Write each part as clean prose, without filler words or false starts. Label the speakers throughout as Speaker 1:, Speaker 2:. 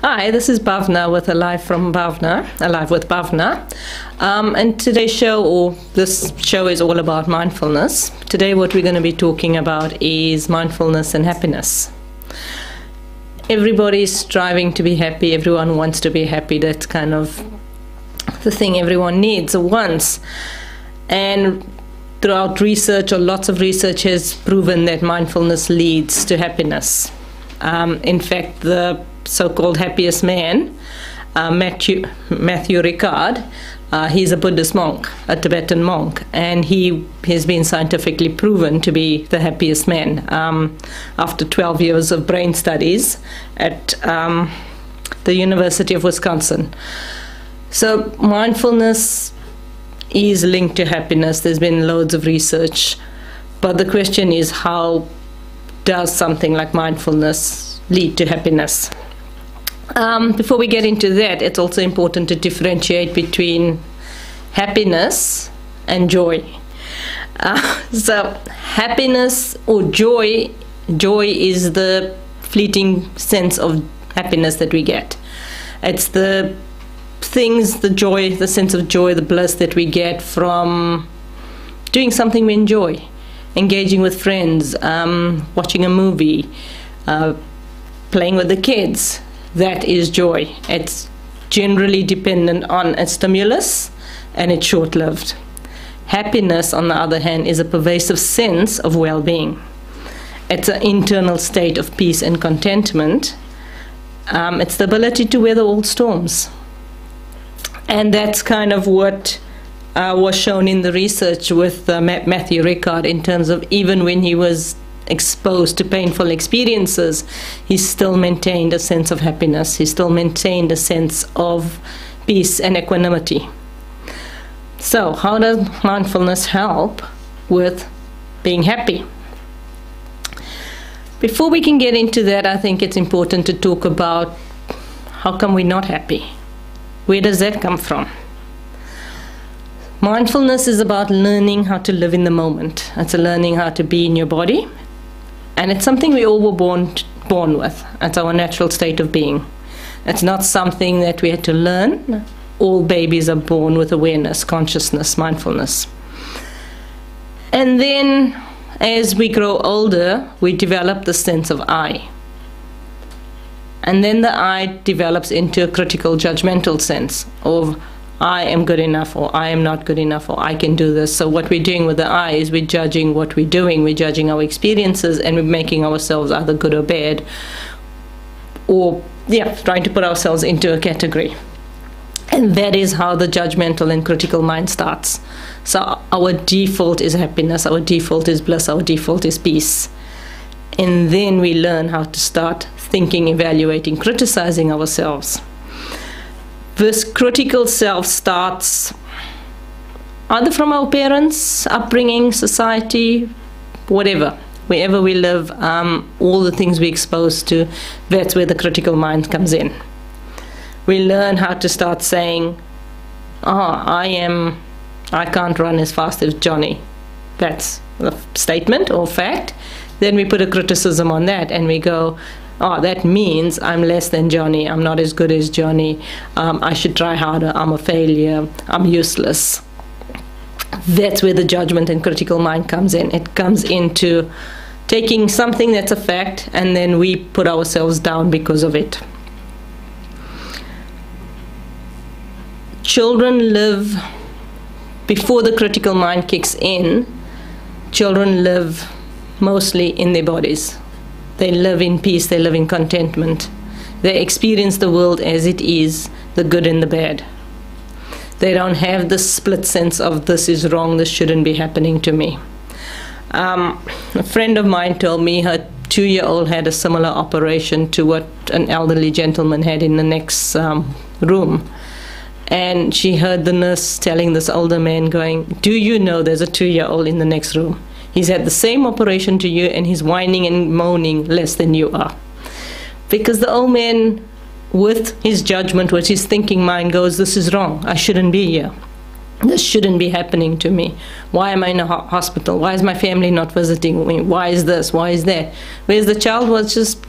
Speaker 1: Hi, this is Bhavna with Alive from Bhavna, Alive with Bhavna. And today's show, or this show, is all about mindfulness. Today what we're going to be talking about is mindfulness and happiness. Everybody's striving to be happy, everyone wants to be happy. That's kind of the thing everyone needs or wants. And throughout research, or lots of research has proven that mindfulness leads to happiness. In fact, the so-called happiest man, Matthew Ricard, he's a Buddhist monk, a Tibetan monk, and he has been scientifically proven to be the happiest man after 12 years of brain studies at the University of Wisconsin. So mindfulness is linked to happiness. There's been loads of research, but the question is, how does something like mindfulness lead to happiness? Before we get into that, it's also important to differentiate between happiness and joy. So happiness or joy is the fleeting sense of happiness that we get. It's the things, the joy, the sense of joy, the bliss that we get from doing something we enjoy, engaging with friends, watching a movie, playing with the kids. That is joy. It's generally dependent on a stimulus, and it's short-lived. Happiness, on the other hand, is a pervasive sense of well-being. It's an internal state of peace and contentment. It's the ability to weather all storms. And that's kind of what was shown in the research with Matthew Ricard, in terms of even when he was exposed to painful experiences, he still maintained a sense of happiness. He still maintained a sense of peace and equanimity. So how does mindfulness help with being happy? Before we can get into that, I think it's important to talk about how come we're not happy. Where does that come from? Mindfulness is about learning how to live in the moment. It's learning how to be in your body. And it's something we all were born with. It's our natural state of being. It's not something that we had to learn. All babies are born with awareness, consciousness, mindfulness. And then as we grow older, we develop the sense of I. And then the I develops into a critical, judgmental sense of I am good enough, or I am not good enough, or I can do this. So what we're doing with the I is we're judging what we're doing, we're judging our experiences, and we're making ourselves either good or bad, or trying to put ourselves into a category. And that is how the judgmental and critical mind starts. So our default is happiness, our default is bliss, our default is peace. And then we learn how to start thinking, evaluating, criticizing ourselves. This critical self starts either from our parents, upbringing, society, whatever. Wherever we live, all the things we're exposed to, that's where the critical mind comes in. We learn how to start saying, I can't run as fast as Johnny. That's a statement or fact. Then we put a criticism on that, and we go, that means I'm less than Johnny, I'm not as good as Johnny, I should try harder, I'm a failure, I'm useless. That's where the judgment and critical mind comes in. It comes into taking something that's a fact, and then we put ourselves down because of it. Children live, before the critical mind kicks in, children live mostly in their bodies. They live in peace, they live in contentment. They experience the world as it is, the good and the bad. They don't have the split sense of this is wrong, this shouldn't be happening to me. A friend of mine told me her 2-year-old had a similar operation to what an elderly gentleman had in the next room. And she heard the nurse telling this older man going, do you know there's a 2-year-old in the next room? He's had the same operation to you, and he's whining and moaning less than you are. Because the old man, with his judgment, with his thinking mind, goes, this is wrong, I shouldn't be here. This shouldn't be happening to me. Why am I in a hospital? Why is my family not visiting me? Why is this? Why is that? Whereas the child was just,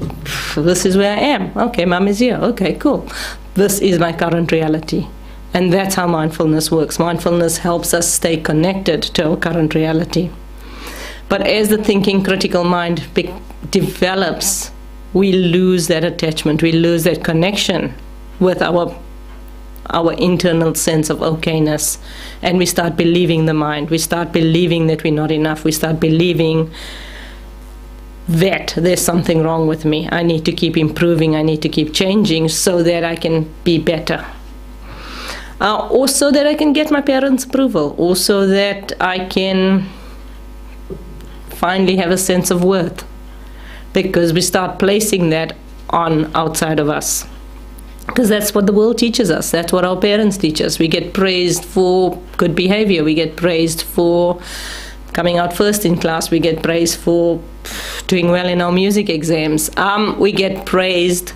Speaker 1: this is where I am. Okay, mom is here. Okay, cool. This is my current reality. And that's how mindfulness works. Mindfulness helps us stay connected to our current reality. But as the thinking critical mind develops, we lose that attachment. We lose that connection with our internal sense of okayness, and we start believing the mind. We start believing that we're not enough. We start believing that there's something wrong with me. I need to keep improving. I need to keep changing so that I can be better. Also that I can get my parents' approval. Also that I can finally have a sense of worth, because we start placing that on outside of us. Because that's what the world teaches us. That's what our parents teach us. We get praised for good behavior. We get praised for coming out first in class. We get praised for doing well in our music exams. We get praised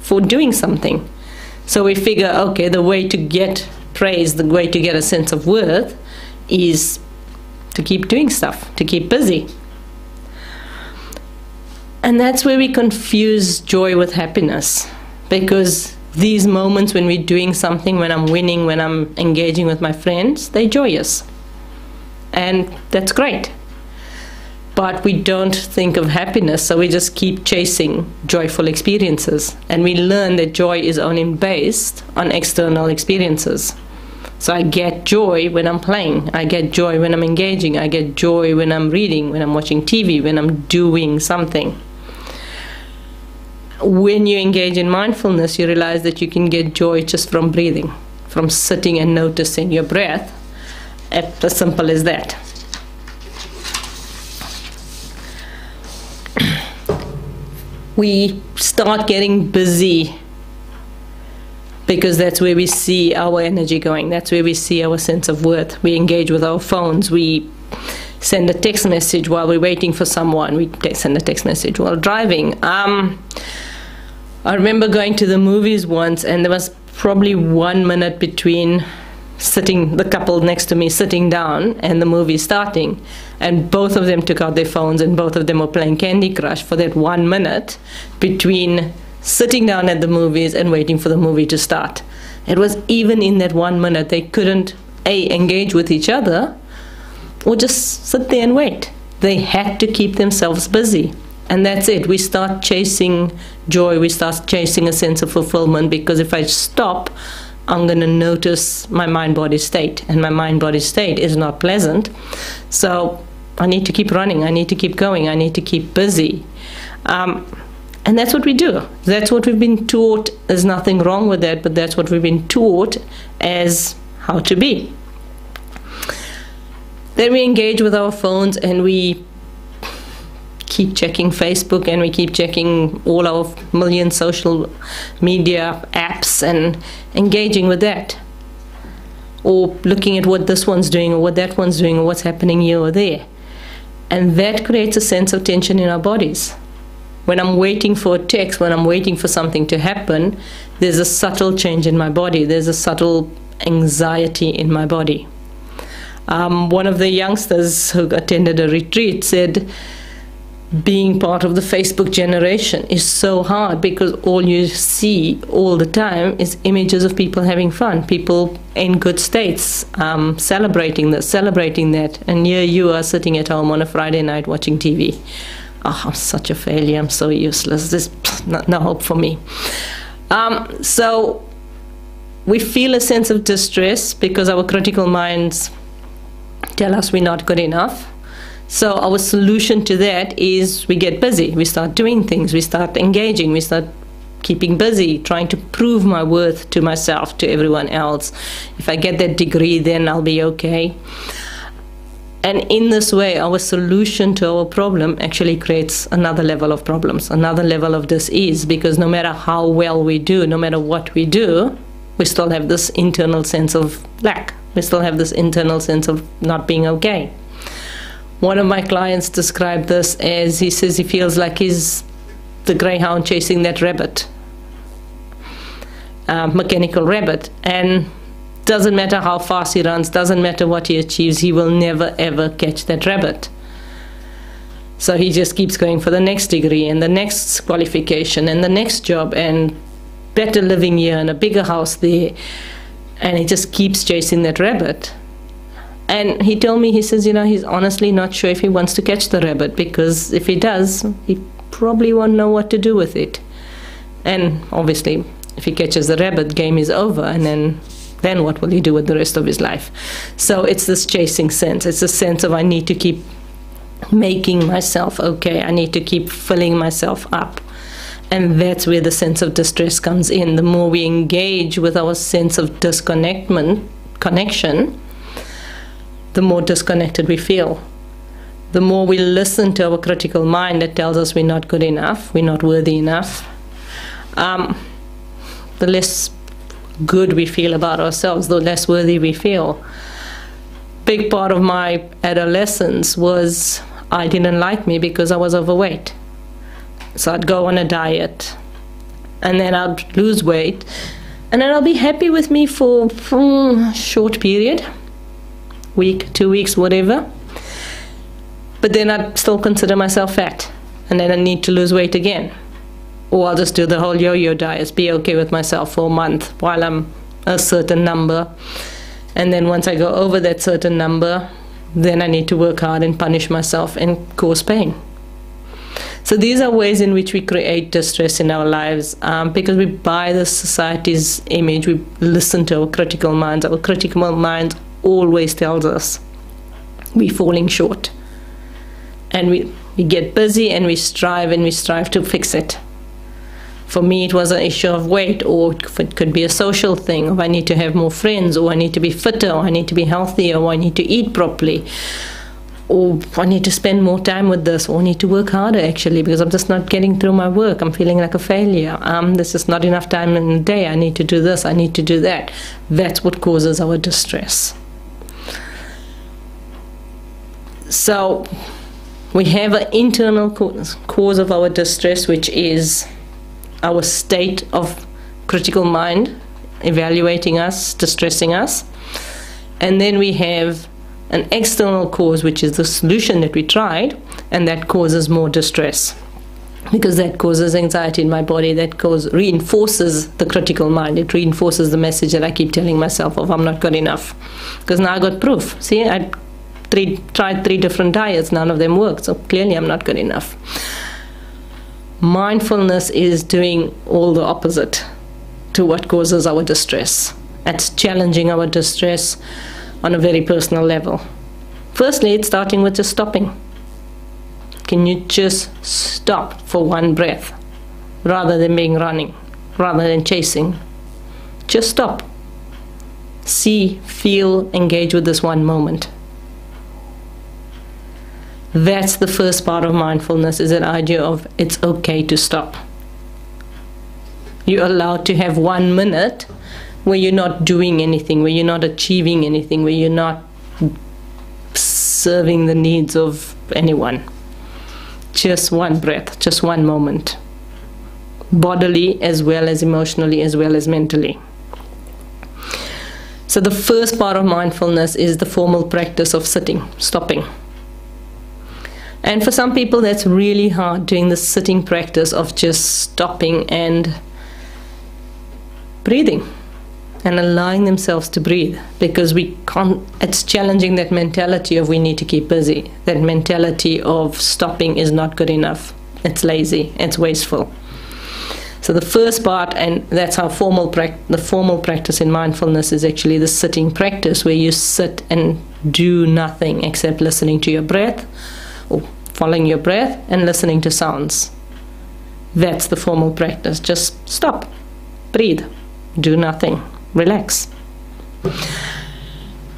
Speaker 1: for doing something. So we figure, okay, the way to get praise, the way to get a sense of worth is to keep doing stuff, to keep busy. And that's where we confuse joy with happiness. Because these moments when we're doing something, when I'm winning, when I'm engaging with my friends, they're joyous. And that's great. But we don't think of happiness, so we just keep chasing joyful experiences. And we learn that joy is only based on external experiences. So I get joy when I'm playing. I get joy when I'm engaging. I get joy when I'm reading, when I'm watching TV, when I'm doing something. When you engage in mindfulness, you realize that you can get joy just from breathing, from sitting and noticing your breath. It's as simple as that. We start getting busy because that's where we see our energy going. That's where we see our sense of worth. We engage with our phones. We send a text message while we're waiting for someone. We send a text message while driving. I remember going to the movies once, and there was probably 1 minute between the couple next to me sitting down and the movie starting, and both of them took out their phones and both of them were playing Candy Crush for that 1 minute between sitting down at the movies and waiting for the movie to start. It was even in that 1 minute they couldn't engage with each other or just sit there and wait. They had to keep themselves busy. And that's it. We start chasing joy. We start chasing a sense of fulfillment, because if I stop, I'm going to notice my mind-body state. And my mind-body state is not pleasant. So I need to keep running. I need to keep going. I need to keep busy. And that's what we do. That's what we've been taught. There's nothing wrong with that, but that's what we've been taught as how to be. Then we engage with our phones and we keep checking Facebook and we keep checking all our million social media apps and engaging with that. Or looking at what this one's doing or what that one's doing or what's happening here or there. And that creates a sense of tension in our bodies. When I'm waiting for a text, when I'm waiting for something to happen, there's a subtle change in my body. There's a subtle anxiety in my body. One of the youngsters who attended a retreat said, being part of the Facebook generation is so hard because all you see all the time is images of people having fun, people in good states, celebrating this, celebrating that, and here you are sitting at home on a Friday night watching TV. Oh, I'm such a failure, I'm so useless, there's no hope for me. So we feel a sense of distress because our critical minds tell us we're not good enough. So our solution to that is we get busy, we start doing things, we start engaging, we start keeping busy, trying to prove my worth to myself, to everyone else. If I get that degree, then I'll be okay. And in this way, our solution to our problem actually creates another level of problems, another level of dis-ease, because no matter how well we do, no matter what we do, we still have this internal sense of lack. We still have this internal sense of not being okay. One of my clients described this as, he says he feels like he's the greyhound chasing that rabbit, mechanical rabbit. And Doesn't matter how fast he runs, doesn't matter what he achieves, he will never ever catch that rabbit. So he just keeps going for the next degree and the next qualification and the next job and better living here and a bigger house there. And he just keeps chasing that rabbit. And he told me, he says, he's honestly not sure if he wants to catch the rabbit, because if he does, he probably won't know what to do with it. And obviously, if he catches the rabbit, game is over, and then what will he do with the rest of his life? So it's this chasing sense. It's a sense of I need to keep making myself okay. I need to keep filling myself up. And that's where the sense of distress comes in. The more we engage with our sense of connection, the more disconnected we feel. The more we listen to our critical mind that tells us we're not good enough, we're not worthy enough, the less good we feel about ourselves, the less worthy we feel. Big part of my adolescence was I didn't like me because I was overweight. So I'd go on a diet, and then I'd lose weight, and then I'll be happy with me for a short period, week, 2 weeks, whatever. But then I'd still consider myself fat, and then I need to lose weight again. Or I'll just do the whole yo-yo diet, be okay with myself for a month while I'm a certain number. And then once I go over that certain number, then I need to work hard and punish myself and cause pain. So these are ways in which we create distress in our lives, because we buy the society's image, we listen to our critical minds. Our critical mind always tells us we're falling short. And we get busy and we strive to fix it. For me, it was an issue of weight, or it could be a social thing, or I need to have more friends, or I need to be fitter, or I need to be healthier, or I need to eat properly, or I need to spend more time with this, or I need to work harder actually, because I'm just not getting through my work. I'm feeling like a failure. There's just not enough time in the day. I need to do this, I need to do that. That's what causes our distress. So we have an internal cause of our distress, which is our state of critical mind evaluating us, distressing us. And then we have an external cause, which is the solution that we tried, and that causes more distress, because that causes anxiety in my body. That reinforces the critical mind. It reinforces the message that I keep telling myself of I'm not good enough, because now I got proof. See, I tried 3 different diets, none of them worked, so clearly I'm not good enough. Mindfulness is doing all the opposite to what causes our distress. It's challenging our distress on a very personal level. Firstly, it's starting with just stopping. Can you just stop for one breath, rather than being running, rather than chasing? Just stop. See, feel, engage with this one moment. That's the first part of mindfulness, is that idea of it's okay to stop. You're allowed to have 1 minute where you're not doing anything, where you're not achieving anything, where you're not serving the needs of anyone. Just one breath, just one moment. Bodily as well as emotionally as well as mentally. So the first part of mindfulness is the formal practice of sitting, stopping. And for some people that's really hard, doing the sitting practice of just stopping and breathing and allowing themselves to breathe, because we can't. It's challenging that mentality of we need to keep busy. That mentality of stopping is not good enough. It's lazy, it's wasteful. So the first part, and that's how the formal practice in mindfulness is actually the sitting practice, where you sit and do nothing except listening to your breath, or following your breath and listening to sounds. That's the formal practice. Just stop, breathe, do nothing, relax.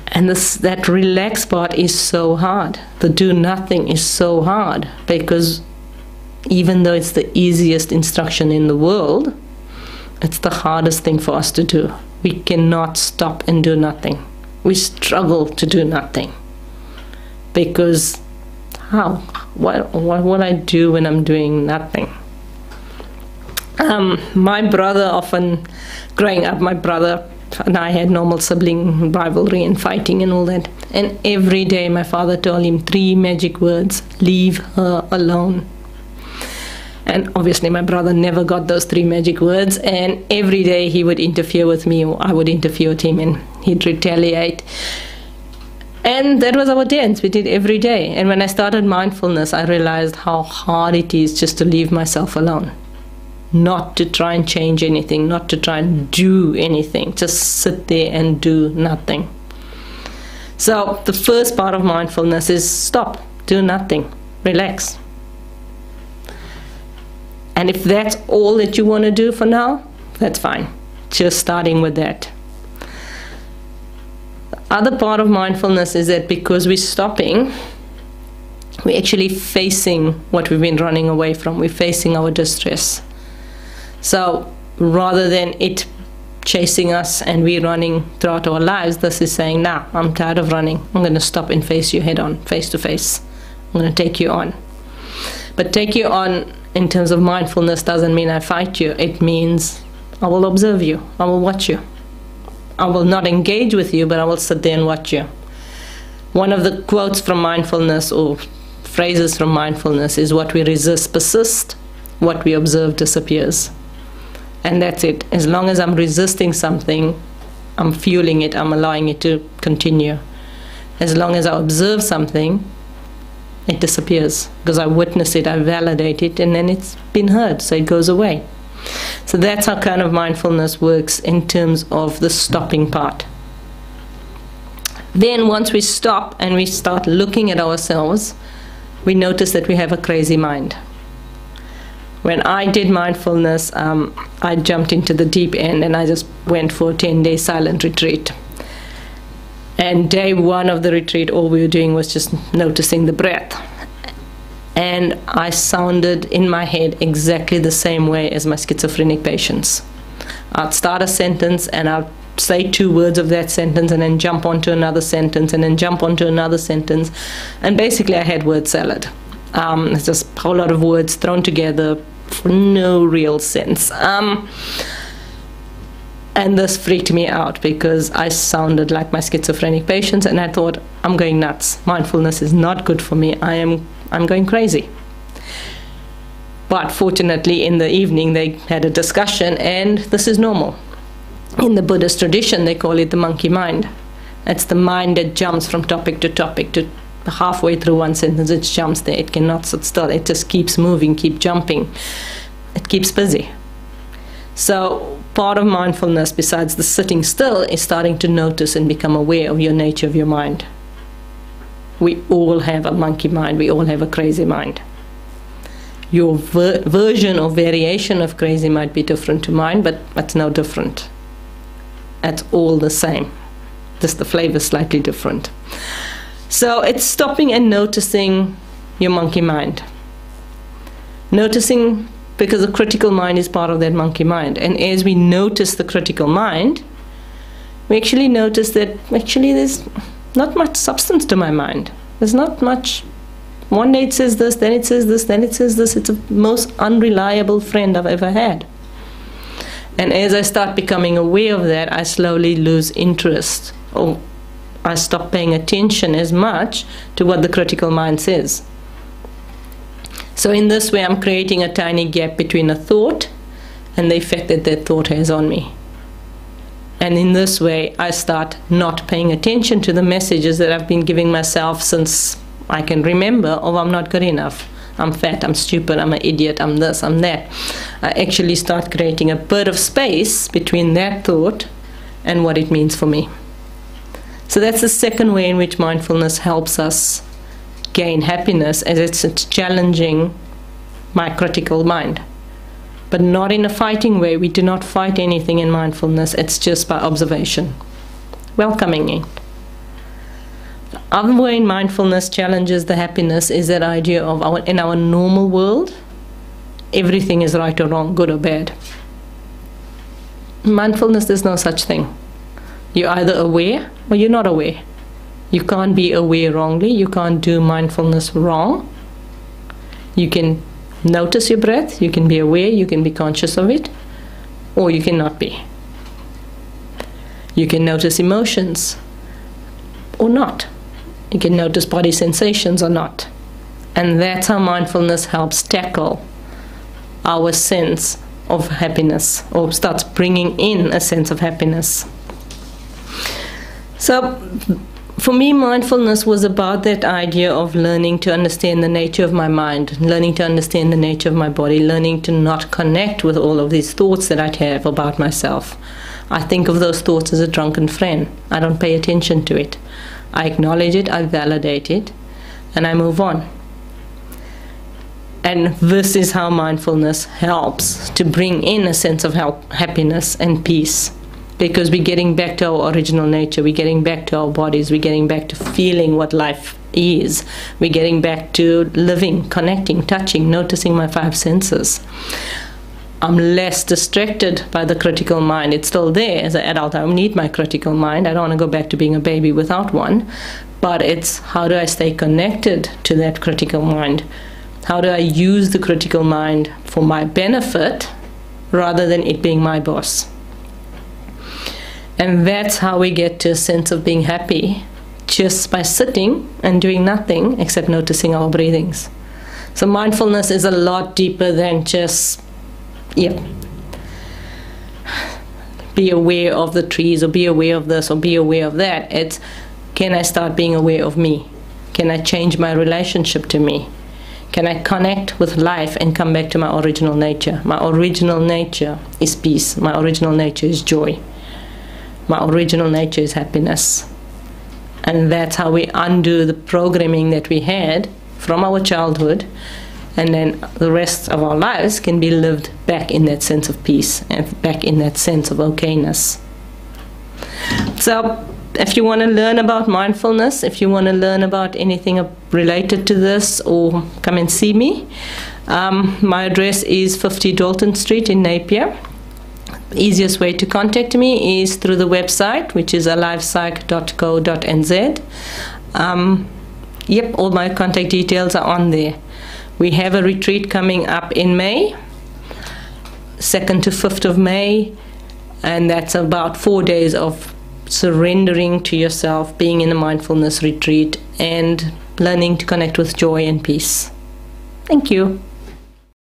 Speaker 1: And that relax part is so hard. The do nothing is so hard, because even though it's the easiest instruction in the world, it's the hardest thing for us to do. We cannot stop and do nothing. We struggle to do nothing, because how? What will I do when I'm doing nothing? My brother often, growing up, my brother And I had normal sibling rivalry and fighting and all that. And every day my father told him 3 magic words: leave her alone. And obviously my brother never got those 3 magic words, and every day he would interfere with me, or I would interfere with him, and he'd retaliate. And that was our dance. We did every day. And when I started mindfulness, I realized how hard it is just to leave myself alone. Not to try and change anything, not to try and do anything, just sit there and do nothing. So the first part of mindfulness is stop, do nothing, relax. And if that's all that you want to do for now, that's fine. Just starting with that. The other part of mindfulness is that because we're stopping, we're actually facing what we've been running away from. We're facing our distress. So rather than it chasing us and we running throughout our lives, this is saying, nah, I'm tired of running. I'm going to stop and face you head on, face to face. I'm going to take you on. But take you on in terms of mindfulness doesn't mean I fight you. It means I will observe you. I will watch you. I will not engage with you, but I will sit there and watch you. One of the quotes from mindfulness, or phrases from mindfulness, is what we resist persists, what we observe disappears. And that's it. As long as I'm resisting something, I'm fueling it, I'm allowing it to continue. As long as I observe something, it disappears, because I witness it, I validate it, and then it's been heard, so it goes away. So that's how kind of mindfulness works in terms of the stopping part. Then once we stop and we start looking at ourselves, we notice that we have a crazy mind. When I did mindfulness, I jumped into the deep end and I just went for a 10-day silent retreat. And day 1 of the retreat, all we were doing was just noticing the breath. And I sounded in my head exactly the same way as my schizophrenic patients. I'd start a sentence and I'd say 2 words of that sentence and then jump onto another sentence and then jump onto another sentence. And basically I had word salad. It's just a whole lot of words thrown together for no real sense. And this freaked me out because I sounded like my schizophrenic patients, and I thought, I'm going nuts. Mindfulness is not good for me. I'm going crazy. But fortunately, in the evening, they had a discussion, and this is normal. In the Buddhist tradition, they call it the monkey mind. It's the mind that jumps from topic to topic. To halfway through one sentence, it jumps there. It cannot sit still. It just keeps moving, keep jumping. It keeps busy. So part of mindfulness, besides the sitting still, is starting to notice and become aware of your nature of your mind. We all have a monkey mind. We all have a crazy mind. Your version or variation of crazy might be different to mine, but that's no different. It's all the same. Just the flavor is slightly different. So it's stopping and noticing your monkey mind. Noticing, because the critical mind is part of that monkey mind. And as we notice the critical mind, we actually notice that actually there's not much substance to my mind. There's not much. One day it says this, then it says this, then it says this. It's the most unreliable friend I've ever had. And as I start becoming aware of that, I slowly lose interest, or I stop paying attention as much to what the critical mind says. So in this way, I'm creating a tiny gap between a thought and the effect that that thought has on me. And in this way, I start not paying attention to the messages that I've been giving myself since I can remember, of I'm not good enough, I'm fat, I'm stupid, I'm an idiot, I'm this, I'm that. I actually start creating a bit of space between that thought and what it means for me. So that's the second way in which mindfulness helps us gain happiness, as it's challenging my critical mind. But not in a fighting way. We do not fight anything in mindfulness. It's just by observation, welcoming it. The other way in mindfulness challenges the happiness is that idea of in our normal world, everything is right or wrong, good or bad. In mindfulness, there's no such thing. You're either aware or you're not aware. You can't be aware wrongly. You can't do mindfulness wrong. You can notice your breath. You can be aware. You can be conscious of it. Or you cannot be. You can notice emotions or not. You can notice body sensations or not. And that's how mindfulness helps tackle our sense of happiness, or starts bringing in a sense of happiness. So for me, mindfulness was about that idea of learning to understand the nature of my mind, learning to understand the nature of my body, learning to not connect with all of these thoughts that I have about myself. I think of those thoughts as a drunken friend. I don't pay attention to it. I acknowledge it, I validate it, and I move on. And this is how mindfulness helps to bring in a sense of happiness and peace. Because we're getting back to our original nature, we're getting back to our bodies, we're getting back to feeling what life is, we're getting back to living, connecting, touching, noticing my five senses. I'm less distracted by the critical mind. It's still there. As an adult, I need my critical mind. I don't want to go back to being a baby without one. But it's how do I stay connected to that critical mind? How do I use the critical mind for my benefit rather than it being my boss? And that's how we get to a sense of being happy, just by sitting and doing nothing except noticing our breathings. So mindfulness is a lot deeper than just, be aware of the trees, or be aware of this, or be aware of that. It's, can I start being aware of me? Can I change my relationship to me? Can I connect with life and come back to my original nature? My original nature is peace. My original nature is joy. My original nature is happiness. And that's how we undo the programming that we had from our childhood, and then the rest of our lives can be lived back in that sense of peace and back in that sense of okayness. So if you want to learn about mindfulness, if you want to learn about anything related to this, or come and see me, my address is 50 Dalton Street in Napier. Easiest way to contact me is through the website, which is alivepsych.co.nz. All my contact details are on there. We have a retreat coming up in May, 2nd to 5th of May, and that's about 4 days of surrendering to yourself, being in a mindfulness retreat, and learning to connect with joy and peace. Thank you.